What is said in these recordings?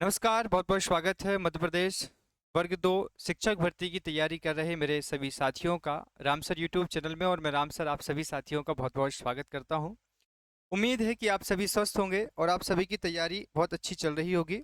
नमस्कार, बहुत बहुत स्वागत है मध्य प्रदेश वर्ग 2 शिक्षक भर्ती की तैयारी कर रहे मेरे सभी साथियों का रामसर यूट्यूब चैनल में। और मैं रामसर आप सभी साथियों का बहुत बहुत स्वागत करता हूं। उम्मीद है कि आप सभी स्वस्थ होंगे और आप सभी की तैयारी बहुत अच्छी चल रही होगी।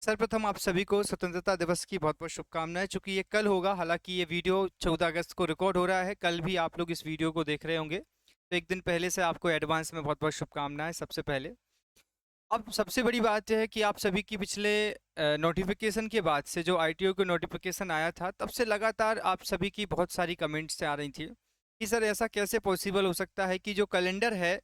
सर्वप्रथम आप सभी को स्वतंत्रता दिवस की बहुत बहुत शुभकामनाएं। चूंकि ये कल होगा, हालांकि ये वीडियो 14 अगस्त को रिकॉर्ड हो रहा है, कल भी आप लोग इस वीडियो को देख रहे होंगे, तो एक दिन पहले से आपको एडवांस में बहुत बहुत शुभकामनाएं सबसे पहले। अब सबसे बड़ी बात यह है कि आप सभी की पिछले नोटिफिकेशन के बाद से जो आईटीओ का नोटिफिकेशन आया था, तब से लगातार आप सभी की बहुत सारी कमेंट्स आ रही थी कि सर ऐसा कैसे पॉसिबल हो सकता है कि जो कैलेंडर है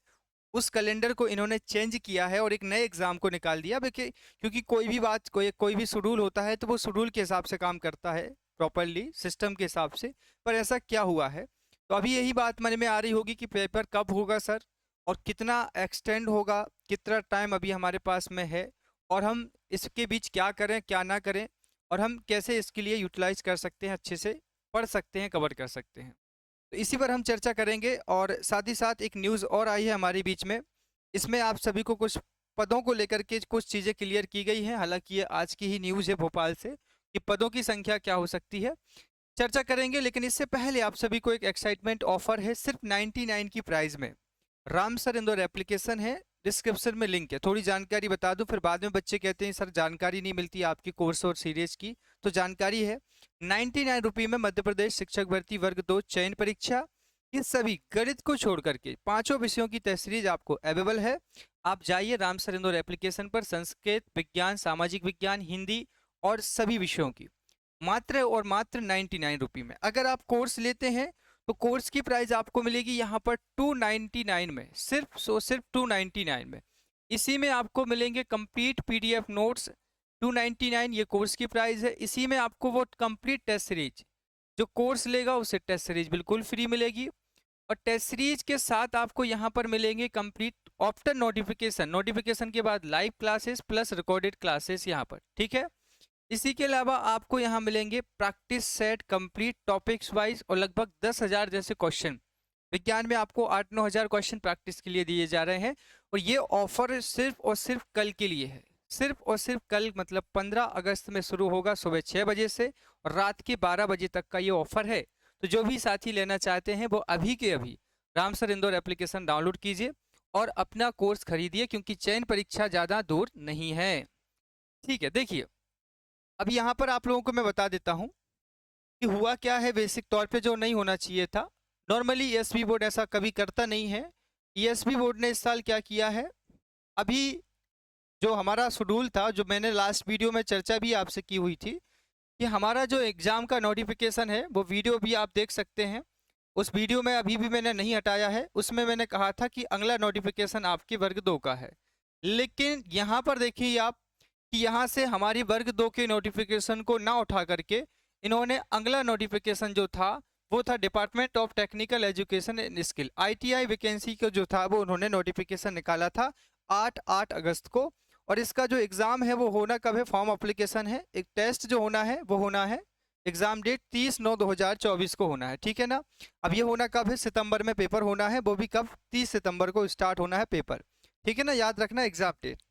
उस कैलेंडर को इन्होंने चेंज किया है और एक नए एग्जाम को निकाल दिया। क्योंकि कोई भी बात, कोई भी शेड्यूल होता है तो वो शेड्यूल के हिसाब से काम करता है, प्रॉपरली सिस्टम के हिसाब से। पर ऐसा क्या हुआ है? तो अभी यही बात मन में आ रही होगी कि पेपर कब होगा सर, और कितना एक्सटेंड होगा, कितना टाइम अभी हमारे पास में है, और हम इसके बीच क्या करें क्या ना करें, और हम कैसे इसके लिए यूटिलाइज कर सकते हैं, अच्छे से पढ़ सकते हैं, कवर कर सकते हैं। तो इसी पर हम चर्चा करेंगे। और साथ ही साथ एक न्यूज़ और आई है हमारे बीच में, इसमें आप सभी को कुछ पदों को लेकर के कुछ चीज़ें क्लियर की गई हैं। हालांकि ये आज की ही न्यूज़ है भोपाल से कि पदों की संख्या क्या हो सकती है, चर्चा करेंगे। लेकिन इससे पहले आप सभी को एक एक्साइटमेंट ऑफर है, सिर्फ 99 की प्राइस में रामसर इंदौर एप्लीकेशन है, डिस्क्रिप्शन में लिंक है। थोड़ी जानकारी बता दूं, फिर बाद में बच्चे कहते हैं सर जानकारी नहीं मिलती आपकी कोर्स और सीरीज की। तो जानकारी है, 99 रुपये में मध्य प्रदेश शिक्षक भर्ती वर्ग 2 चयन परीक्षा, ये सभी गणित को छोड़ करके पांचों विषयों की टेस्ट सीरीज आपको अवेलेबल है। आप जाइए रामसर इंदौर एप्लीकेशन पर, संस्कृत, विज्ञान, सामाजिक विज्ञान, हिंदी और सभी विषयों की मात्र और मात्र 99 रुपये में। अगर आप कोर्स लेते हैं तो कोर्स की प्राइस आपको मिलेगी यहाँ पर 299 में, सिर्फ 299 में। इसी में आपको मिलेंगे कंप्लीट पीडीएफ नोट्स, 299 ये कोर्स की प्राइस है। इसी में आपको वो कंप्लीट टेस्ट सीरीज, जो कोर्स लेगा उसे टेस्ट सीरीज बिल्कुल फ्री मिलेगी। और टेस्ट सीरीज के साथ आपको यहाँ पर मिलेंगे कंप्लीट आफ्टर नोटिफिकेशन, नोटिफिकेशन के बाद live classes plus recorded classes यहाँ पर, ठीक है। इसी के अलावा आपको यहाँ मिलेंगे practice set complete topics wise और लगभग 10,000 जैसे क्वेश्चन। विज्ञान में आपको 8-9 हज़ार क्वेश्चन प्रैक्टिस के लिए दिए जा रहे हैं। और ये ऑफर सिर्फ और सिर्फ कल के लिए है, सिर्फ और सिर्फ कल, मतलब 15 अगस्त में शुरू होगा सुबह 6 बजे से और रात के 12 बजे तक का ये ऑफर है। तो जो भी साथी लेना चाहते हैं वो अभी के अभी रामसर इंदौर एप्लीकेशन डाउनलोड कीजिए और अपना कोर्स खरीदिए, क्योंकि चयन परीक्षा ज़्यादा दूर नहीं है। ठीक है, देखिए अब यहाँ पर आप लोगों को मैं बता देता हूँ कि हुआ क्या है बेसिक तौर पे, जो नहीं होना चाहिए था। नॉर्मली ईएसबी बोर्ड ऐसा कभी करता नहीं है। ईएसबी बोर्ड ने इस साल क्या किया है, अभी जो हमारा शेड्यूल था, जो मैंने लास्ट वीडियो में चर्चा भी आपसे की हुई थी, कि हमारा जो एग्ज़ाम का नोटिफिकेशन है वो वीडियो भी आप देख सकते हैं। उस वीडियो में अभी भी मैंने नहीं हटाया है, उसमें मैंने कहा था कि अगला नोटिफिकेशन आपके वर्ग 2 का है। लेकिन यहाँ पर देखिए आप कि यहाँ से हमारी वर्ग 2 के नोटिफिकेशन को ना उठा करके इन्होंने अगला नोटिफिकेशन जो था वो था department of technical education and skill, ITI vacancy का जो था वो उन्होंने नोटिफिकेशन निकाला था 8 अगस्त को। और इसका जो एग्ज़ाम है वो होना कब है, फॉर्म अप्लीकेशन है, एक टेस्ट जो होना है वो होना है, एग्ज़ाम डेट 30/9/2024 को होना है, ठीक है ना। अब ये होना कब है, सितंबर में पेपर होना है, वो भी कब, 30 सितंबर को स्टार्ट होना है पेपर, ठीक है ना, याद रखना एग्ज़ाम डेट,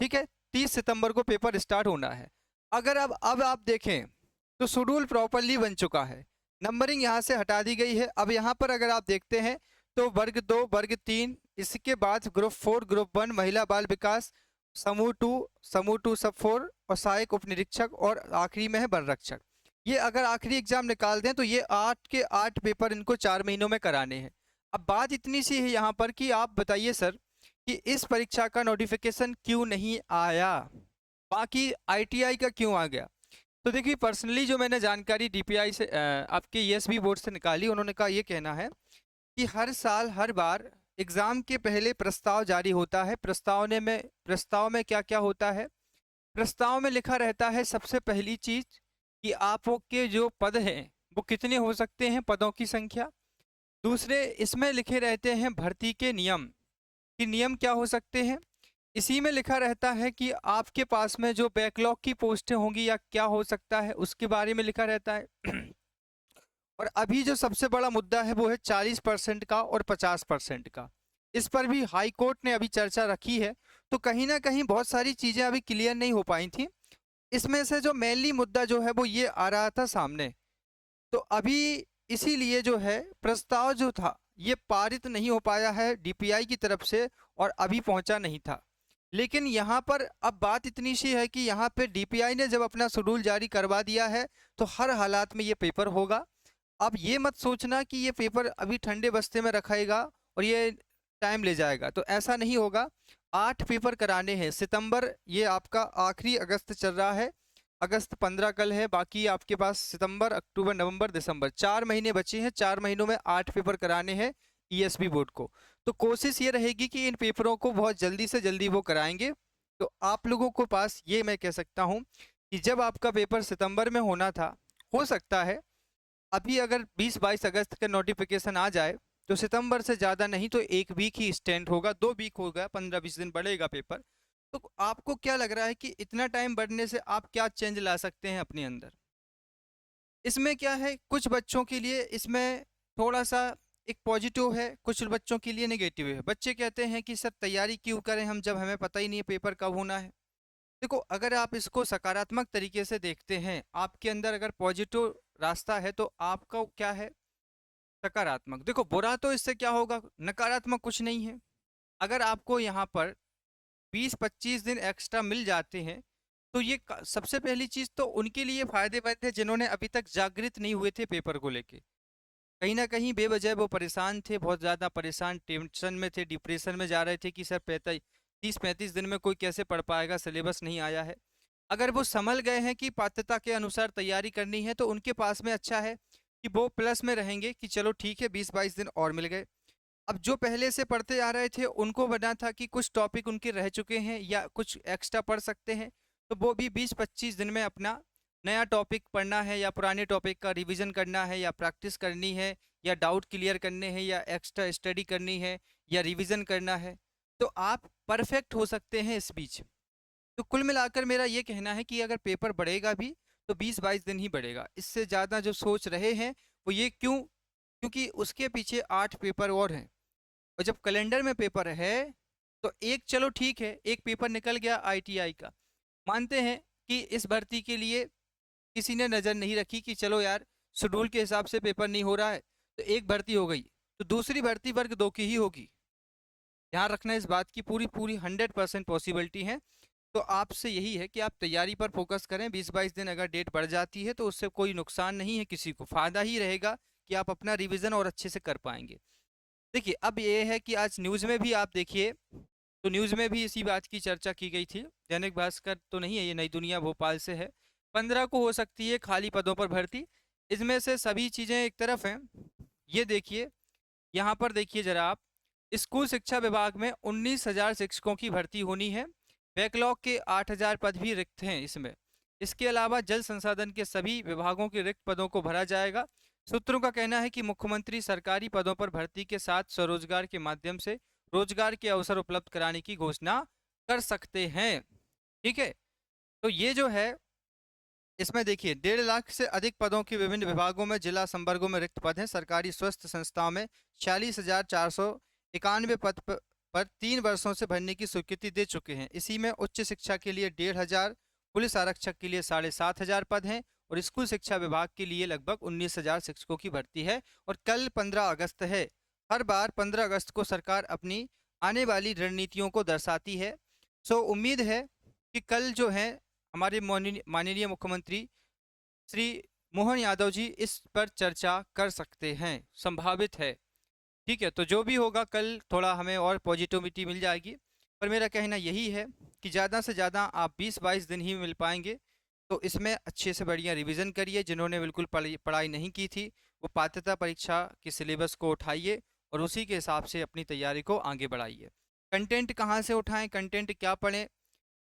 ठीक है। 30 सितंबर को पेपर स्टार्ट होना है। अगर अब आप देखें तो शेड्यूल प्रॉपरली बन चुका है, नंबरिंग यहाँ से हटा दी गई है। अब यहाँ पर अगर आप देखते हैं तो वर्ग 2, वर्ग 3, इसके बाद ग्रुप 4, ग्रुप 1 महिला बाल विकास, समूह 2 सब 4 और सहायक उप निरीक्षक, और आखिरी में है वन रक्षक। ये अगर आखिरी एग्जाम निकाल दें तो ये 8 के 8 पेपर इनको 4 महीनों में कराने हैं। अब बात इतनी सी है यहाँ पर कि आप बताइए सर कि इस परीक्षा का नोटिफिकेशन क्यों नहीं आया, बाकी आईटीआई का क्यों आ गया। तो देखिए पर्सनली जो मैंने जानकारी डीपीआई से आपके ईएसबी बोर्ड से निकाली, उन्होंने कहा ये कहना है कि हर साल हर बार एग्ज़ाम के पहले प्रस्ताव जारी होता है। प्रस्ताव में क्या क्या होता है, प्रस्ताव में लिखा रहता है सबसे पहली चीज़ कि आपके जो पद हैं वो कितने हो सकते हैं, पदों की संख्या। दूसरे इसमें लिखे रहते हैं भर्ती के नियम, कि नियम क्या हो सकते हैं। इसी में लिखा रहता है कि आपके पास में जो बैकलॉग की पोस्टें होंगी या क्या हो सकता है उसके बारे में लिखा रहता है। और अभी जो सबसे बड़ा मुद्दा है वो है 40% का और 50% का। इस पर भी हाई कोर्ट ने अभी चर्चा रखी है, तो कहीं ना कहीं बहुत सारी चीज़ें अभी क्लियर नहीं हो पाई थी। इसमें से जो मेनली मुद्दा जो है वो ये आ रहा था सामने। तो अभी इसीलिए जो है प्रस्ताव जो था ये पारित नहीं हो पाया है डीपीआई की तरफ से, और अभी पहुंचा नहीं था। लेकिन यहाँ पर अब बात इतनी सी है कि यहाँ पे डीपीआई ने जब अपना शेड्यूल जारी करवा दिया है तो हर हालात में ये पेपर होगा। अब ये मत सोचना कि ये पेपर अभी ठंडे बस्ते में रखेगा और ये टाइम ले जाएगा, तो ऐसा नहीं होगा। 8 पेपर कराने हैं सितंबर, ये आपका आखिरी अगस्त चल रहा है, अगस्त 15 कल है, बाकी आपके पास सितंबर, अक्टूबर, नवंबर, दिसंबर 4 महीने बचे हैं। 4 महीनों में 8 पेपर कराने हैं ईएसबी बोर्ड को। तो कोशिश ये रहेगी कि इन पेपरों को बहुत जल्दी से जल्दी वो कराएंगे। तो आप लोगों को पास ये मैं कह सकता हूँ कि जब आपका पेपर सितंबर में होना था, हो सकता है अभी अगर 20-22 अगस्त का नोटिफिकेशन आ जाए तो सितंबर से ज़्यादा नहीं तो 1 वीक ही स्टैंड होगा, 2 वीक होगा, 15-20 दिन बढ़ेगा पेपर। तो आपको क्या लग रहा है कि इतना टाइम बढ़ने से आप क्या चेंज ला सकते हैं अपने अंदर? इसमें क्या है, कुछ बच्चों के लिए इसमें थोड़ा सा एक पॉजिटिव है, कुछ बच्चों के लिए नेगेटिव है। बच्चे कहते हैं कि सर तैयारी क्यों करें हम जब हमें पता ही नहीं है पेपर कब होना है। देखो, अगर आप इसको सकारात्मक तरीके से देखते हैं, आपके अंदर अगर पॉजिटिव रास्ता है तो आपका क्या है, सकारात्मक। देखो, बुरा तो इससे क्या होगा, नकारात्मक कुछ नहीं है। अगर आपको यहाँ पर 20-25 दिन एक्स्ट्रा मिल जाते हैं तो ये सबसे पहली चीज़ तो उनके लिए फायदेमंद है जिन्होंने अभी तक जागृत नहीं हुए थे पेपर को लेके। कहीं ना कहीं बेवजह वो परेशान थे, बहुत ज़्यादा परेशान, टेंशन में थे, डिप्रेशन में जा रहे थे कि सर 30-35 दिन में कोई कैसे पढ़ पाएगा, सिलेबस नहीं आया है। अगर वो संभल गए हैं कि पात्रता के अनुसार तैयारी करनी है तो उनके पास में अच्छा है कि वो प्लस में रहेंगे कि चलो ठीक है 20-22 दिन और मिल गए। अब जो पहले से पढ़ते आ रहे थे उनको बना था कि कुछ टॉपिक उनके रह चुके हैं या कुछ एक्स्ट्रा पढ़ सकते हैं, तो वो भी 20-25 दिन में अपना नया टॉपिक पढ़ना है या पुराने टॉपिक का रिवीजन करना है या प्रैक्टिस करनी है या डाउट क्लियर करने हैं या एक्स्ट्रा स्टडी करनी है या रिवीजन करना है, तो आप परफेक्ट हो सकते हैं इस बीच। तो कुल मिलाकर मेरा ये कहना है कि अगर पेपर बढ़ेगा भी तो 20-22 दिन ही बढ़ेगा, इससे ज़्यादा जो सोच रहे हैं वो ये क्यों, क्योंकि उसके पीछे 8 पेपर और हैं। और जब कैलेंडर में पेपर है तो एक, चलो ठीक है, एक पेपर निकल गया आईटीआई का, मानते हैं कि इस भर्ती के लिए किसी ने नज़र नहीं रखी कि चलो यार शेड्यूल के हिसाब से पेपर नहीं हो रहा है, तो एक भर्ती हो गई, तो दूसरी भर्ती वर्ग 2 की ही होगी। ध्यान रखना इस बात की, पूरी पूरी 100% पॉसिबिलिटी है। तो आपसे यही है कि आप तैयारी पर फोकस करें। 20-22 दिन अगर डेट बढ़ जाती है तो उससे कोई नुकसान नहीं है, किसी को फ़ायदा ही रहेगा कि आप अपना रिवीजन और अच्छे से कर पाएंगे। देखिए, अब ये है कि आज न्यूज़ में भी आप देखिए, तो न्यूज़ में भी इसी बात की चर्चा की गई थी। दैनिक भास्कर तो नहीं है, ये नई दुनिया भोपाल से है। 15 को हो सकती है खाली पदों पर भर्ती। इसमें से सभी चीज़ें एक तरफ हैं, ये देखिए, यहाँ पर देखिए जरा आप, स्कूल शिक्षा विभाग में 19,000 शिक्षकों की भर्ती होनी है। बैकलॉग के 8,000 पद भी रिक्त हैं इसमें। इसके अलावा जल संसाधन के सभी विभागों के रिक्त पदों को भरा जाएगा। सूत्रों का कहना है कि मुख्यमंत्री सरकारी पदों पर भर्ती के साथ स्वरोजगार के माध्यम से रोजगार के अवसर उपलब्ध कराने की घोषणा कर सकते हैं। ठीक है, तो ये जो है, इसमें देखिए 1.5 लाख से अधिक पदों के विभिन्न विभागों में जिला संवर्गों में रिक्त पद हैं। सरकारी स्वस्थ संस्थाओं में 46,491 पद पर 3 वर्षों से भरने की स्वीकृति दे चुके हैं। इसी में उच्च शिक्षा के लिए 1,500, पुलिस आरक्षक के लिए 7,500 पद हैं और स्कूल शिक्षा विभाग के लिए लगभग 19,000 शिक्षकों की भर्ती है। और कल 15 अगस्त है। हर बार 15 अगस्त को सरकार अपनी आने वाली रणनीतियों को दर्शाती है। सो उम्मीद है कि कल जो है हमारे माननीय मुख्यमंत्री श्री मोहन यादव जी इस पर चर्चा कर सकते हैं, संभावित है। ठीक है, तो जो भी होगा कल थोड़ा हमें और पॉजिटिविटी मिल जाएगी। पर मेरा कहना यही है कि ज़्यादा से ज़्यादा आप 20-22 दिन ही मिल पाएंगे, तो इसमें अच्छे से बढ़िया रिवीजन करिए। जिन्होंने बिल्कुल पढ़ाई नहीं की थी वो पात्रता परीक्षा के सिलेबस को उठाइए और उसी के हिसाब से अपनी तैयारी को आगे बढ़ाइए। कंटेंट कहाँ से उठाएं, कंटेंट क्या पढ़ें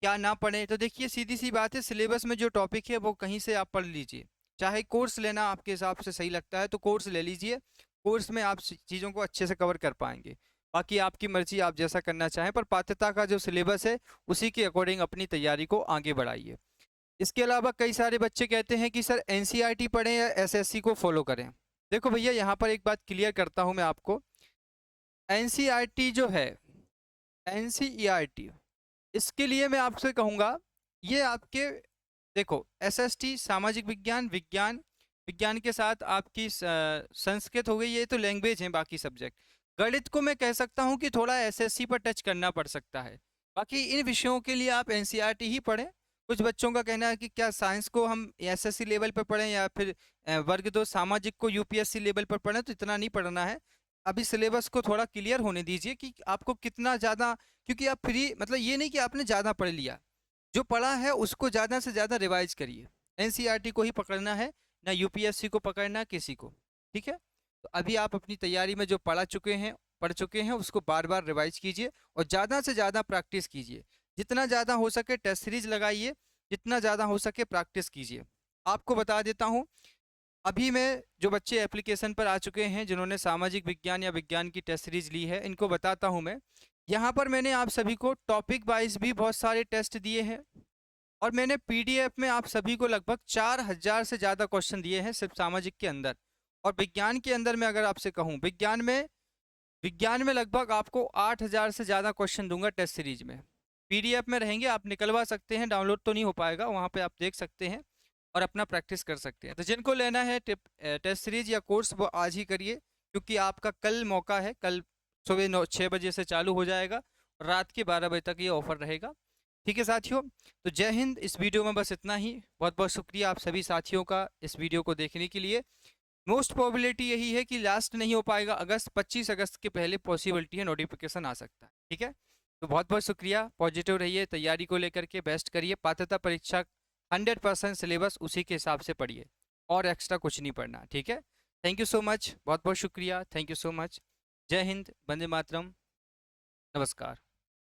क्या ना पढ़ें, तो देखिए सीधी सी बात है, सिलेबस में जो टॉपिक है वो कहीं से आप पढ़ लीजिए। चाहे कोर्स लेना आपके हिसाब से सही लगता है तो कोर्स ले लीजिए, कोर्स में आप चीज़ों को अच्छे से कवर कर पाएंगे। बाकी आपकी मर्जी, आप जैसा करना चाहें, पर पात्रता का जो सिलेबस है उसी के अकॉर्डिंग अपनी तैयारी को आगे बढ़ाइए। इसके अलावा कई सारे बच्चे कहते हैं कि सर एनसीईआरटी पढ़ें या एसएससी को फॉलो करें। देखो भैया, यहाँ पर एक बात क्लियर करता हूँ मैं आपको। एनसीईआरटी जो है, एनसीईआरटी इसके लिए मैं आपसे कहूँगा, ये आपके देखो एसएसटी सामाजिक विज्ञान, विज्ञान के साथ आपकी संस्कृत हो गई, ये तो लैंग्वेज है, बाकी सब्जेक्ट। गणित को मैं कह सकता हूँ कि थोड़ा एसएससी पर टच करना पड़ सकता है। बाकी इन विषयों के लिए आप एनसीईआरटी ही पढ़ें। कुछ बच्चों का कहना है कि क्या साइंस को हम एसएससी लेवल पर पढ़ें या फिर वर्ग 2 सामाजिक को यूपीएससी लेवल पर पढ़ें, तो इतना नहीं पढ़ना है। अभी सिलेबस को थोड़ा क्लियर होने दीजिए कि आपको कितना ज़्यादा, क्योंकि आप फ्री, मतलब ये नहीं कि आपने ज़्यादा पढ़ लिया, जो पढ़ा है उसको ज़्यादा से ज़्यादा रिवाइज करिए। एनसीईआरटी को ही पकड़ना है, ना यूपीएससी को पकड़ना किसी को, ठीक है। तो अभी आप अपनी तैयारी में जो पढ़ चुके हैं उसको बार बार रिवाइज कीजिए और ज़्यादा से ज़्यादा प्रैक्टिस कीजिए। जितना ज़्यादा हो सके टेस्ट सीरीज लगाइए, जितना ज़्यादा हो सके प्रैक्टिस कीजिए। आपको बता देता हूँ, अभी मैं जो बच्चे एप्लीकेशन पर आ चुके हैं जिन्होंने सामाजिक विज्ञान या विज्ञान की टेस्ट सीरीज ली है, इनको बताता हूँ मैं। यहाँ पर मैंने आप सभी को टॉपिक वाइज भी बहुत सारे टेस्ट दिए हैं और मैंने पीडीएफ में आप सभी को लगभग 4000 से ज़्यादा क्वेश्चन दिए हैं सिर्फ सामाजिक के अंदर। और विज्ञान के अंदर मैं अगर आपसे कहूँ, विज्ञान में लगभग आपको 8000 से ज़्यादा क्वेश्चन दूंगा टेस्ट सीरीज में। पीडीएफ में रहेंगे, आप निकलवा सकते हैं, डाउनलोड तो नहीं हो पाएगा, वहाँ पे आप देख सकते हैं और अपना प्रैक्टिस कर सकते हैं। तो जिनको लेना है टेस्ट सीरीज या कोर्स, वो आज ही करिए, क्योंकि आपका कल मौका है। कल सुबह 6 बजे से चालू हो जाएगा और रात के 12 बजे तक ये ऑफर रहेगा, ठीक है साथियों। तो जय हिंद। इस वीडियो में बस इतना ही। बहुत बहुत शुक्रिया आप सभी साथियों का इस वीडियो को देखने के लिए। मोस्ट प्रोबेबिलिटी यही है कि लास्ट नहीं हो पाएगा, 25 अगस्त के पहले पॉसिबिलिटी है, नोटिफिकेशन आ सकता है, ठीक है। तो बहुत बहुत शुक्रिया। पॉजिटिव रहिए, तैयारी को लेकर के बेस्ट करिए। पात्रता परीक्षा 100% सिलेबस उसी के हिसाब से पढ़िए और एक्स्ट्रा कुछ नहीं पढ़ना, ठीक है। थैंक यू सो मच, बहुत बहुत शुक्रिया, थैंक यू सो मच। जय हिंद, वंदे मातरम, नमस्कार।